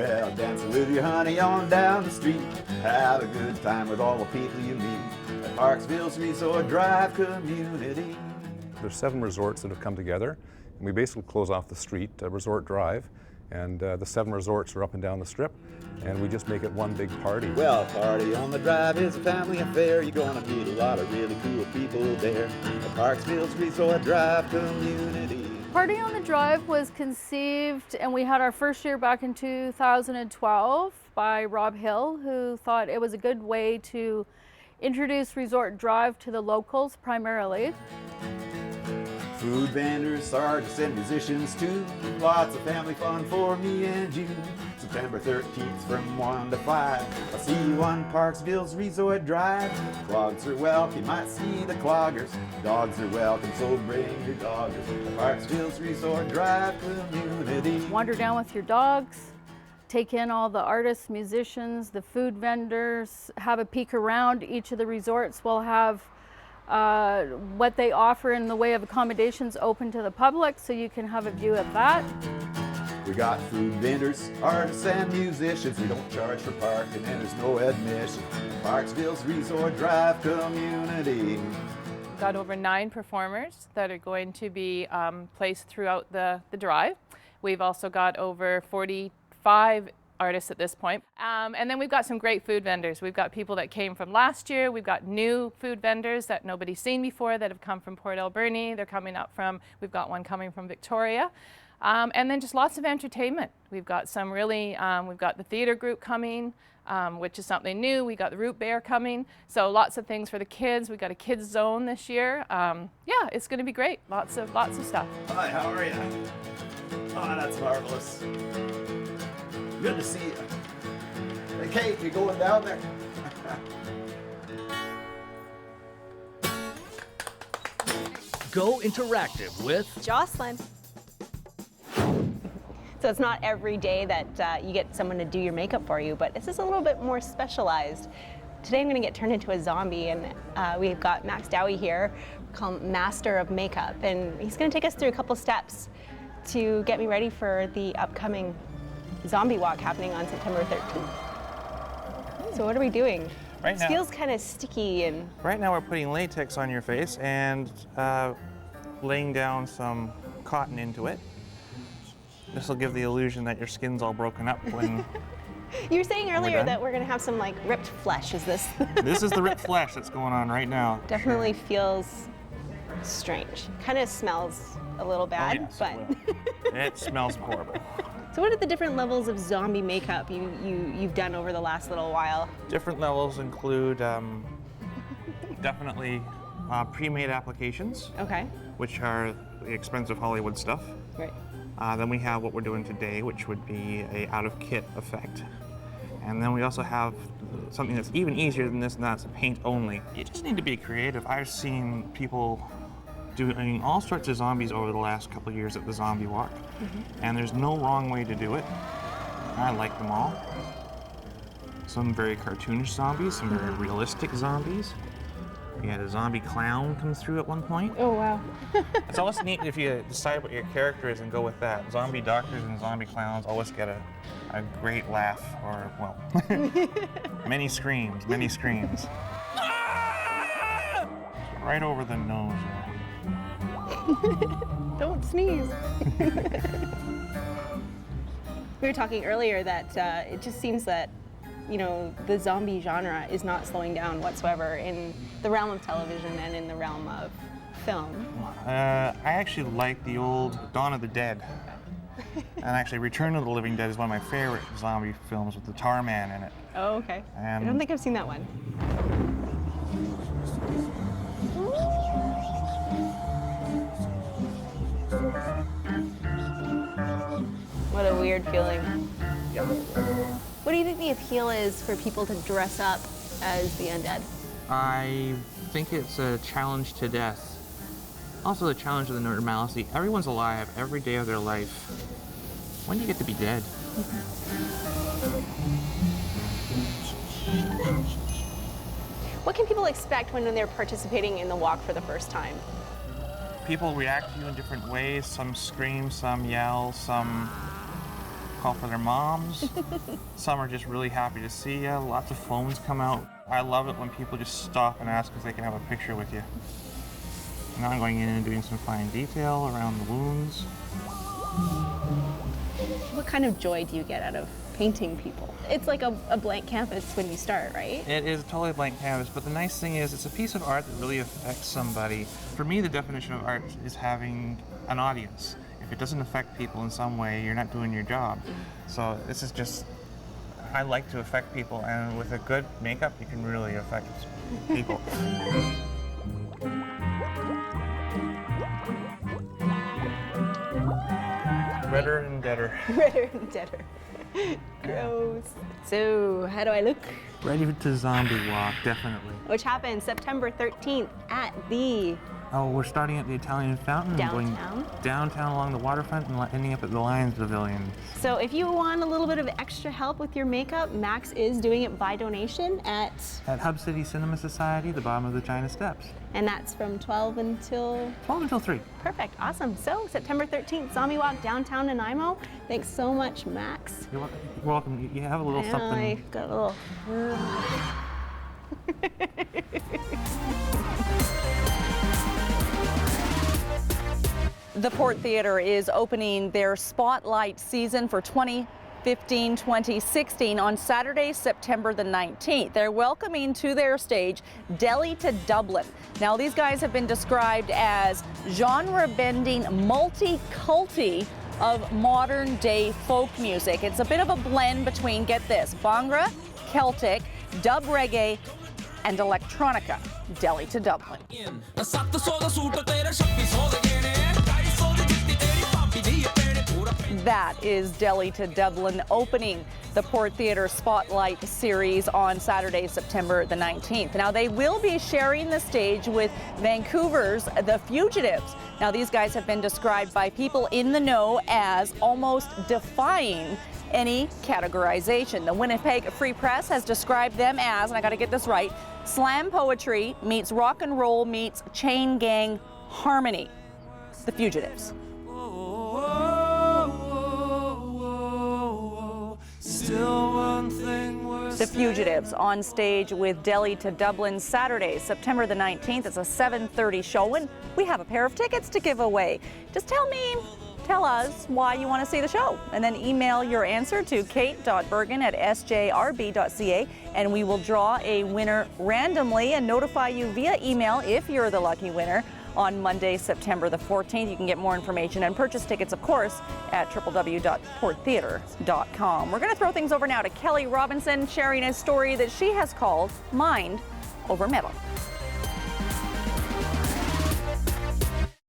Well, dancing with your honey on down the street. Have a good time with all the people you meet at Parksville's Resort Drive community. There's 7 resorts that have come together, and we basically close off the street, Resort Drive, and the 7 resorts are up and down the strip, and we just make it one big party. Well, Party on the Drive is a family affair. You're gonna meet a lot of really cool people there at Parksville's Resort Drive community. Party on the Drive was conceived, and we had our first year back in 2012 by Rob Hill, who thought it was a good way to introduce Resort Drive to the locals primarily. Food vendors, artists, and musicians too. Lots of family fun for me and you. September 13th from 1 to 5. I'll see you on Parksville's Resort Drive. Clogs are welcome, you might see the cloggers. Dogs are welcome, so bring your doggers. Parksville's Resort Drive community. Wander down with your dogs, take in all the artists, musicians, the food vendors, have a peek around each of the resorts. We'll have what they offer in the way of accommodations open to the public, so you can have a view of that. We got food vendors, artists, and musicians. We don't charge for parking and there's no admission. Parksville's Resort Drive community. We've got over 9 performers that are going to be placed throughout the drive. We've also got over 45 artists at this point. And then we've got some great food vendors. We've got people that came from last year. We've got new food vendors that nobody's seen before that have come from Port Alberni. They're coming up from, we've got one coming from Victoria. And then just lots of entertainment. We've got some really, we've got the theater group coming, which is something new. We got the Root Bear coming. So lots of things for the kids. We've got a kids zone this year. Yeah, it's going to be great. Lots of stuff. Hi, how are you? Oh, that's marvelous. Good to see you. Hey, Kate, you going down there? Go interactive with Jocelyn. So it's not every day that you get someone to do your makeup for you, but this is a little bit more specialized. Today I'm going to get turned into a zombie, and we've got Max Dowie here, called Master of Makeup, and he's going to take us through a couple steps to get me ready for the upcoming zombie walk happening on September 13th. So what are we doing? Right now, it feels kind of sticky and... Right now we're putting latex on your face and laying down some cotton into it. This will give the illusion that your skin's all broken up when... You were saying earlier that we're gonna have some like ripped flesh, is this? This is the ripped flesh that's going on right now. Definitely feels strange. Kind of smells a little bad, but... It smells horrible. So what are the different levels of zombie makeup you've done over the last little while? Different levels include definitely pre-made applications, okay, which are the expensive Hollywood stuff. Right. Then we have what we're doing today, which would be a out-of-kit effect. And then we also have something that's even easier than this, and that's paint only. You just need to be creative. I've seen people doing all sorts of zombies over the last couple of years at the Zombie Walk, and there's no wrong way to do it. I like them all. Some very cartoonish zombies, some very realistic zombies. We had a zombie clown come through at one point. Oh, wow. It's always neat if you decide what your character is and go with that. Zombie doctors and zombie clowns always get a great laugh, or, well, many screams, many screams. Right over the nose. Don't sneeze. We were talking earlier that it just seems that, you know, the zombie genre is not slowing down whatsoever in the realm of television and in the realm of film. I actually like the old Dawn of the Dead. And actually, Return of the Living Dead is one of my favorite zombie films with the Tar Man in it. Oh, okay. And I don't think I've seen that one. What a weird feeling. What do you think the appeal is for people to dress up as the undead? I think it's a challenge to death. Also the challenge of the normalcy. Everyone's alive every day of their life. When do you get to be dead? What can people expect when they're participating in the walk for the first time? People react to you in different ways. Some scream, some yell, some call for their moms. Some are just really happy to see you. Lots of phones come out. I love it when people just stop and ask if they can have a picture with you. Now I'm going in and doing some fine detail around the wounds. What kind of joy do you get out of painting people? It's like a blank canvas when you start, right? It is totally a blank canvas, but the nice thing is it's a piece of art that really affects somebody. For me, the definition of art is having an audience. If it doesn't affect people in some way, you're not doing your job. So this is just, I like to affect people, and with a good makeup, you can really affect people. Redder and deader. Redder and deader. Gross. So, how do I look? Ready to zombie walk, definitely. Which happens September 13th at the Oh, we're starting at the Italian Fountain and going downtown along the waterfront and ending up at the Lions Pavilion. So if you want a little bit of extra help with your makeup, Max is doing it by donation at Hub City Cinema Society, the bottom of the China Steps. And that's from 12 until 3. Perfect, awesome. So September 13th, Zombie Walk downtown Nanaimo. Thanks so much, Max. You're welcome. You have a little something. I got a little. The Port Theatre is opening their Spotlight season for 2015-2016 on Saturday, September the 19th. They're welcoming to their stage Delhi to Dublin. Now, these guys have been described as genre-bending multi-culty of modern-day folk music. It's a bit of a blend between, get this, Bhangra, Celtic, dub reggae, and electronica. Delhi to Dublin. That is Delhi to Dublin opening the Port Theatre Spotlight series on Saturday, September the 19th. Now, they will be sharing the stage with Vancouver's The Fugitives. Now, these guys have been described by people in the know as almost defying any categorization. The Winnipeg Free Press has described them as, and I got to get this right, slam poetry meets rock and roll meets chain gang harmony. The Fugitives. The Fugitives on stage with Delhi to Dublin Saturday, September the 19th. It's a 7:30 show, and we have a pair of tickets to give away. Just tell us why you want to see the show, and then email your answer to kate.bergen@sjrb.ca, and we will draw a winner randomly and notify you via email if you're the lucky winner on Monday, September the 14th. You can get more information and purchase tickets, of course, at www.porttheatre.com. We're going to throw things over now to Kelly Robinson, sharing a story that she has called Mind Over Metal.